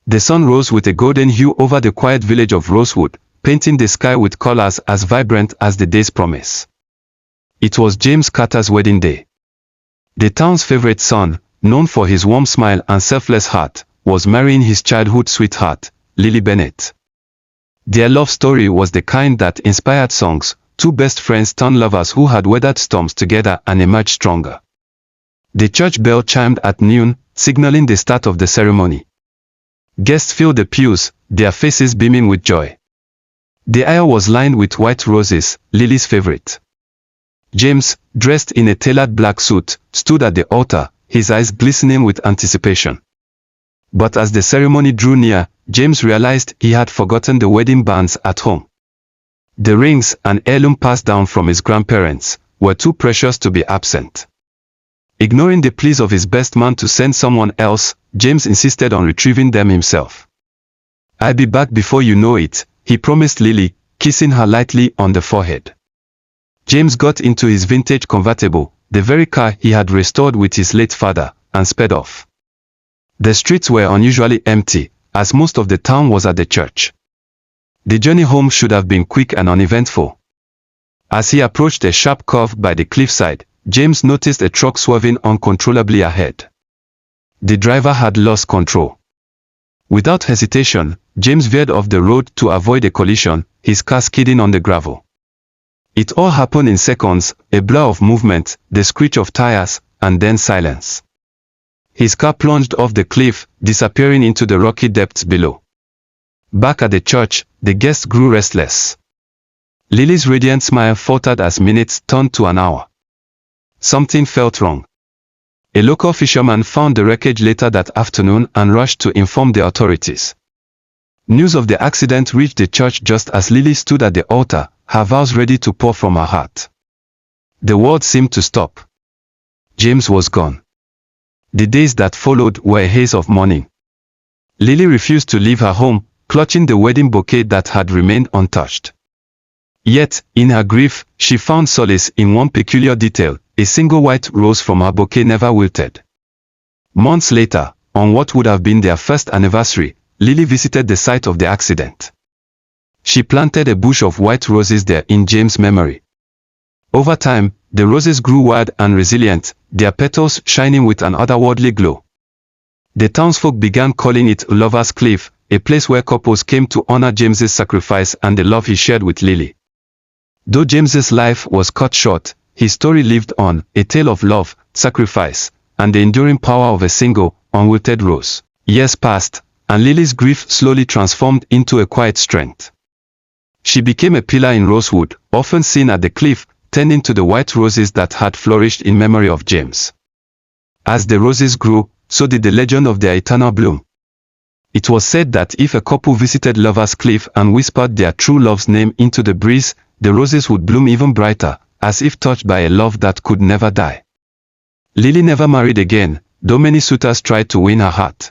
The sun rose with a golden hue over the quiet village of Rosewood, painting the sky with colors as vibrant as the day's promise. It was James Carter's wedding day. The town's favorite son, known for his warm smile and selfless heart, was marrying his childhood sweetheart, Lily Bennett. Their love story was the kind that inspired songs, two best friends turned lovers who had weathered storms together and emerged stronger. The church bell chimed at noon, signaling the start of the ceremony. Guests filled the pews, their faces beaming with joy. The aisle was lined with white roses, Lily's favorite. James, dressed in a tailored black suit, stood at the altar, his eyes glistening with anticipation. But as the ceremony drew near, James realized he had forgotten the wedding bands at home. The rings, an heirloom passed down from his grandparents, were too precious to be absent. Ignoring the pleas of his best man to send someone else, James insisted on retrieving them himself. "I'll be back before you know it," he promised Lily, kissing her lightly on the forehead. James got into his vintage convertible, the very car he had restored with his late father, and sped off. The streets were unusually empty, as most of the town was at the church. The journey home should have been quick and uneventful. As he approached a sharp curve by the cliffside, James noticed a truck swerving uncontrollably ahead. The driver had lost control. Without hesitation, James veered off the road to avoid a collision, his car skidding on the gravel. It all happened in seconds, a blur of movement, the screech of tires, and then silence. His car plunged off the cliff, disappearing into the rocky depths below. Back at the church, the guests grew restless. Lily's radiant smile faltered as minutes turned to an hour. Something felt wrong. A local fisherman found the wreckage later that afternoon and rushed to inform the authorities. News of the accident reached the church just as Lily stood at the altar, her vows ready to pour from her heart. The world seemed to stop. James was gone. The days that followed were a haze of mourning. Lily refused to leave her home, clutching the wedding bouquet that had remained untouched. Yet, in her grief, she found solace in one peculiar detail: a single white rose from her bouquet never wilted. Months later, on what would have been their first anniversary, Lily visited the site of the accident. She planted a bush of white roses there in James' memory. Over time, the roses grew wild and resilient, their petals shining with an otherworldly glow. The townsfolk began calling it Lover's Cliff, a place where couples came to honor James's sacrifice and the love he shared with Lily. Though James's life was cut short, his story lived on, a tale of love, sacrifice, and the enduring power of a single, unwilted rose. Years passed, and Lily's grief slowly transformed into a quiet strength. She became a pillar in Rosewood, often seen at the cliff, tending to the white roses that had flourished in memory of James. As the roses grew, so did the legend of their eternal bloom. It was said that if a couple visited Lover's Cliff and whispered their true love's name into the breeze, the roses would bloom even brighter, as if touched by a love that could never die. Lily never married again, though many suitors tried to win her heart.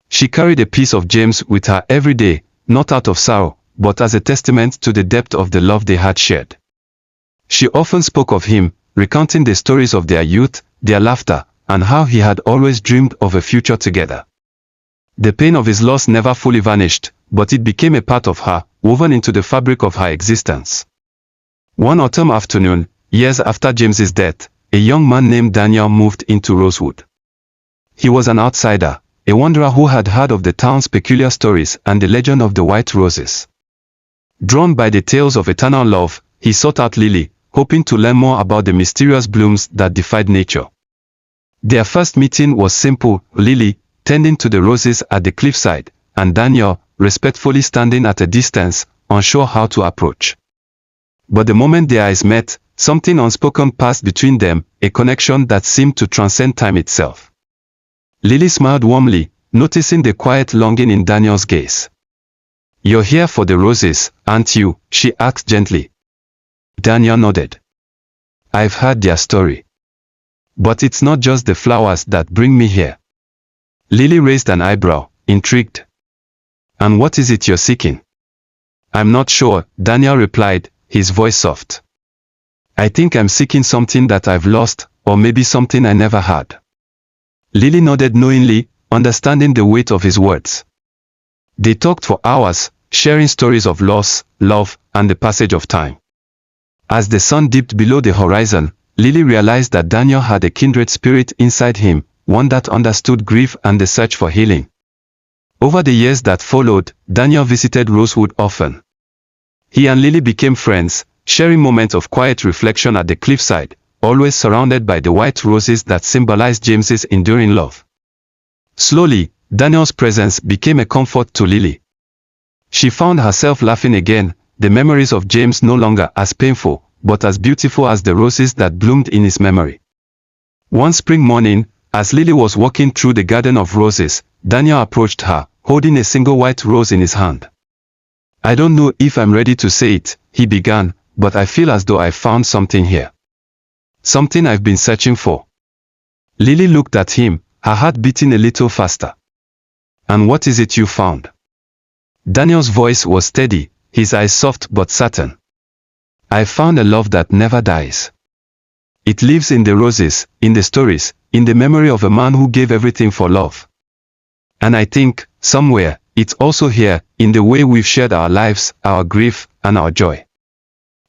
She carried a piece of James with her every day, not out of sorrow, but as a testament to the depth of the love they had shared. She often spoke of him, recounting the stories of their youth, their laughter, and how he had always dreamed of a future together. The pain of his loss never fully vanished, but it became a part of her, woven into the fabric of her existence. One autumn afternoon, years after James's death, a young man named Daniel moved into Rosewood. He was an outsider, a wanderer who had heard of the town's peculiar stories and the legend of the white roses. Drawn by the tales of eternal love, he sought out Lily, hoping to learn more about the mysterious blooms that defied nature. Their first meeting was simple: Lily, tending to the roses at the cliffside, and Daniel, respectfully standing at a distance, unsure how to approach. But the moment their eyes met, something unspoken passed between them, a connection that seemed to transcend time itself. Lily smiled warmly, noticing the quiet longing in Daniel's gaze. "You're here for the roses, aren't you?" she asked gently. Daniel nodded. "I've heard their story. But it's not just the flowers that bring me here." Lily raised an eyebrow, intrigued. "And what is it you're seeking?" "I'm not sure," Daniel replied, his voice soft. "I think I'm seeking something that I've lost, or maybe something I never had." Lily nodded knowingly, understanding the weight of his words. They talked for hours, sharing stories of loss, love, and the passage of time. As the sun dipped below the horizon, Lily realized that Daniel had a kindred spirit inside him, one that understood grief and the search for healing. Over the years that followed, Daniel visited Rosewood often. He and Lily became friends, sharing moments of quiet reflection at the cliffside, always surrounded by the white roses that symbolized James's enduring love. Slowly, Daniel's presence became a comfort to Lily. She found herself laughing again, the memories of James no longer as painful, but as beautiful as the roses that bloomed in his memory. One spring morning, as Lily was walking through the garden of roses, Daniel approached her, holding a single white rose in his hand. "I don't know if I'm ready to say it," he began, "but I feel as though I found something here. Something I've been searching for." Lily looked at him, her heart beating a little faster. "And what is it you found?" Daniel's voice was steady, his eyes soft but certain. "I found a love that never dies. It lives in the roses, in the stories, in the memory of a man who gave everything for love. And I think, somewhere, it's also here, in the way we've shared our lives, our grief, and our joy."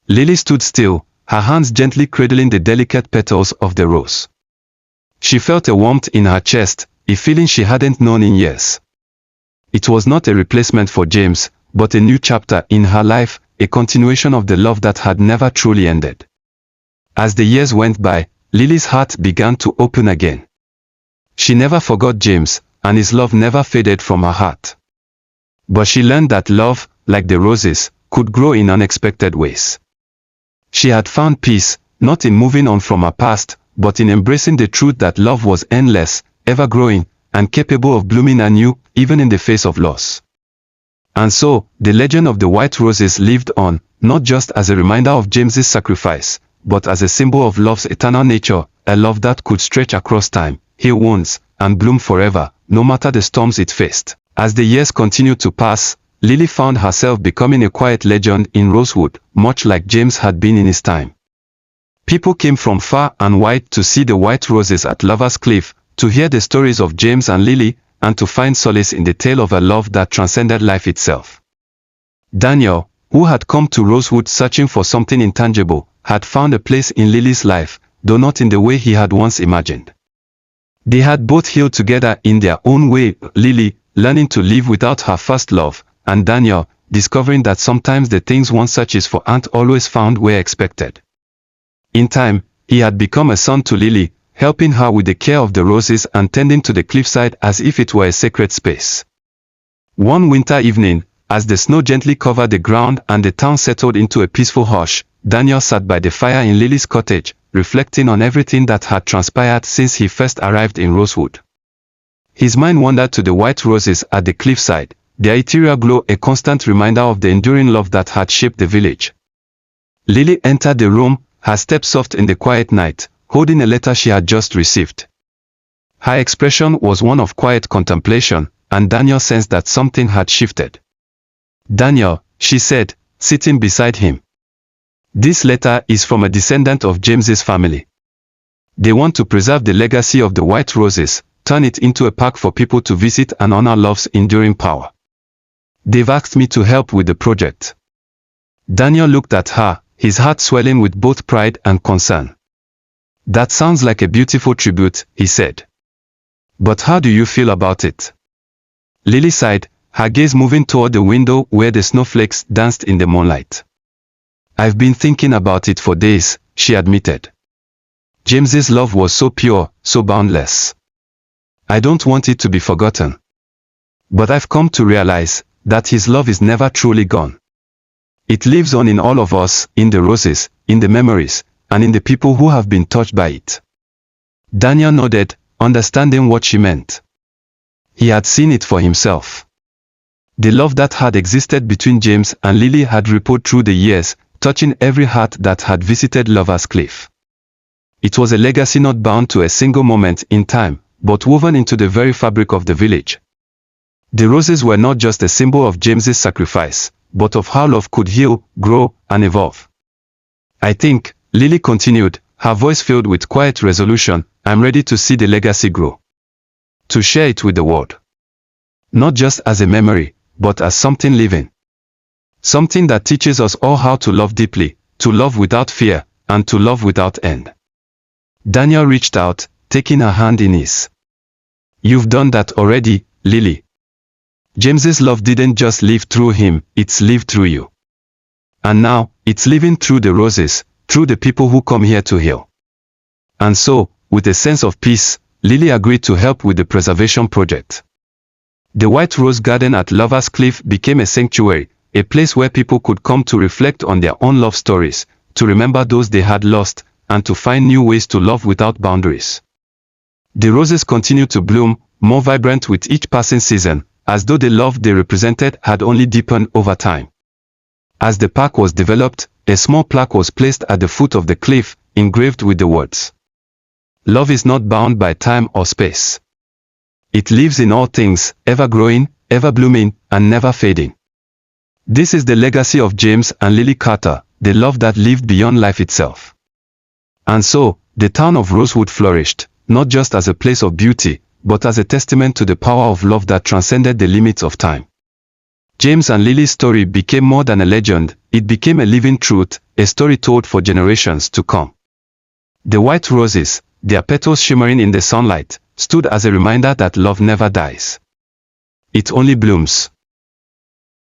Lily stood still, her hands gently cradling the delicate petals of the rose. She felt a warmth in her chest, a feeling she hadn't known in years. It was not a replacement for James, but a new chapter in her life, a continuation of the love that had never truly ended. As the years went by, Lily's heart began to open again. She never forgot James, and his love never faded from her heart. But she learned that love, like the roses, could grow in unexpected ways. She had found peace, not in moving on from her past, but in embracing the truth that love was endless, ever-growing, and capable of blooming anew, even in the face of loss. And so, the legend of the white roses lived on, not just as a reminder of James's sacrifice, but as a symbol of love's eternal nature, a love that could stretch across time, heal wounds, and bloom forever, no matter the storms it faced. As the years continued to pass, Lily found herself becoming a quiet legend in Rosewood, much like James had been in his time. People came from far and wide to see the white roses at Lover's Cliff, to hear the stories of James and Lily, and to find solace in the tale of a love that transcended life itself. Daniel, who had come to Rosewood searching for something intangible, had found a place in Lily's life, though not in the way he had once imagined. They had both healed together in their own way, Lily, learning to live without her first love, and Daniel, discovering that sometimes the things one searches for aren't always found where expected. In time, he had become a son to Lily, helping her with the care of the roses and tending to the cliffside as if it were a sacred space. One winter evening, as the snow gently covered the ground and the town settled into a peaceful hush, Daniel sat by the fire in Lily's cottage, reflecting on everything that had transpired since he first arrived in Rosewood. His mind wandered to the white roses at the cliffside, their ethereal glow a constant reminder of the enduring love that had shaped the village. Lily entered the room, her step soft in the quiet night, holding a letter she had just received. Her expression was one of quiet contemplation, and Daniel sensed that something had shifted. "Daniel," she said, sitting beside him. "This letter is from a descendant of James's family. They want to preserve the legacy of the white roses, turn it into a park for people to visit and honor love's enduring power. They've asked me to help with the project." Daniel looked at her, his heart swelling with both pride and concern. "That sounds like a beautiful tribute," he said. "But how do you feel about it?" Lily sighed, her gaze moving toward the window where the snowflakes danced in the moonlight. "I've been thinking about it for days," she admitted. "James's love was so pure, so boundless. I don't want it to be forgotten. But I've come to realize that his love is never truly gone. It lives on in all of us, in the roses, in the memories, and in the people who have been touched by it." Daniel nodded, understanding what she meant. He had seen it for himself. The love that had existed between James and Lily had rippled through the years, touching every heart that had visited Lover's Cliff. It was a legacy not bound to a single moment in time, but woven into the very fabric of the village. The roses were not just a symbol of James's sacrifice, but of how love could heal, grow, and evolve. "I think," Lily continued, her voice filled with quiet resolution, "I'm ready to see the legacy grow. To share it with the world. Not just as a memory, but as something living. Something that teaches us all how to love deeply, to love without fear, and to love without end. Daniel reached out, taking her hand in his. You've done that already, Lily. James's love didn't just live through him, it's lived through you. And now, it's living through the roses, through the people who come here to heal. And so, with a sense of peace, Lily agreed to help with the preservation project. The White Rose Garden at Lover's Cliff became a sanctuary, a place where people could come to reflect on their own love stories, to remember those they had lost, and to find new ways to love without boundaries. The roses continued to bloom, more vibrant with each passing season, as though the love they represented had only deepened over time. As the park was developed, a small plaque was placed at the foot of the cliff, engraved with the words, "Love is not bound by time or space. It lives in all things, ever growing, ever blooming, and never fading." This is the legacy of James and Lily Carter, the love that lived beyond life itself. And so, the town of Rosewood flourished, not just as a place of beauty, but as a testament to the power of love that transcended the limits of time. James and Lily's story became more than a legend, it became a living truth, a story told for generations to come. The white roses, their petals shimmering in the sunlight, stood as a reminder that love never dies. It only blooms.